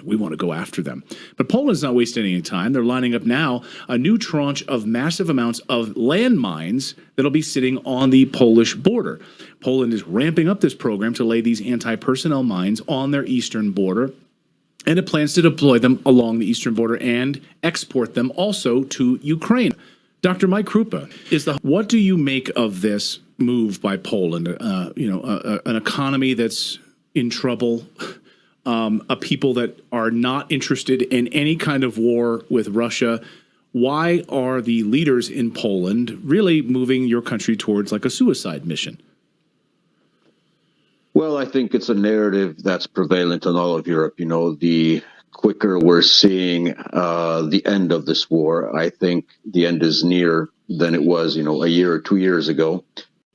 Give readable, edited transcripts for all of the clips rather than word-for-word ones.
man, we want to go after them. But Poland's not wasting any time. They're lining up now a new tranche of massive amounts of landmines that'll be sitting on the Polish border. Poland is ramping up this program to lay these anti-personnel mines on their eastern border, and it plans to deploy them along the eastern border and export them also to Ukraine. Dr. Mike Krupa, what do you make of this move by Poland? An economy that's in trouble, a people that are not interested in any kind of war with Russia. Why are the leaders in Poland really moving your country towards like a suicide mission? Well, I think it's a narrative that's prevalent in all of Europe. You know, the quicker we're seeing the end of this war, I think the end is nearer than it was, a year or 2 years ago.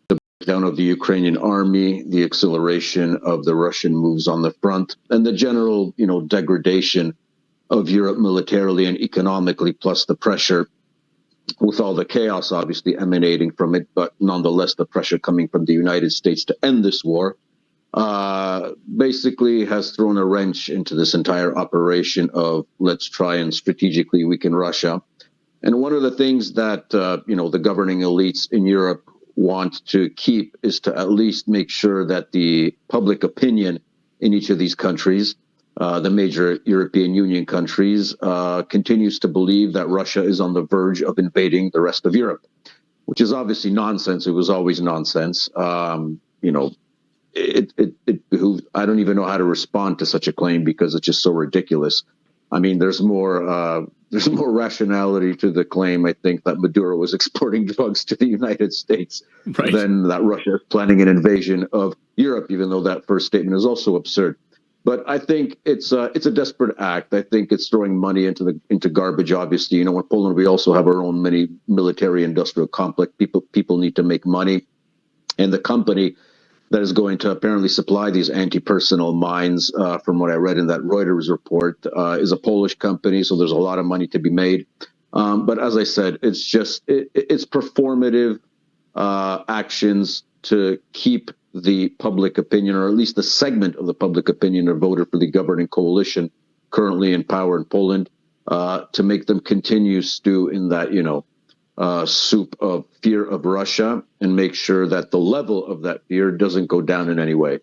The breakdown of the Ukrainian army, the acceleration of the Russian moves on the front, and the general, degradation of Europe militarily and economically, plus the pressure with all the chaos obviously emanating from it, but nonetheless the pressure coming from the United States to end this war, basically has thrown a wrench into this entire operation of let's try and strategically weaken Russia. And one of the things that, the governing elites in Europe want to keep is to at least make sure that the public opinion in each of these countries, the major European Union countries, continues to believe that Russia is on the verge of invading the rest of Europe, which is obviously nonsense. It was always nonsense. It behooves, I don't even know how to respond to such a claim because it's just so ridiculous. I mean, there's more rationality to the claim, I think, that Maduro was exporting drugs to the United States than that Russia is planning an invasion of Europe, even though that first statement is also absurd. But I think it's a desperate act. I think it's throwing money into garbage. Obviously, in Poland, we also have our own mini military industrial complex. People need to make money, and the company that is going to apparently supply these anti-personnel mines, from what I read in that Reuters report, is a Polish company. So there's a lot of money to be made. But as I said, it's performative actions to keep the public opinion, or at least a segment of the public opinion, that voted for the governing coalition currently in power in Poland, to make them continue stew in that, soup of fear of Russia, and make sure that the level of that fear doesn't go down in any way.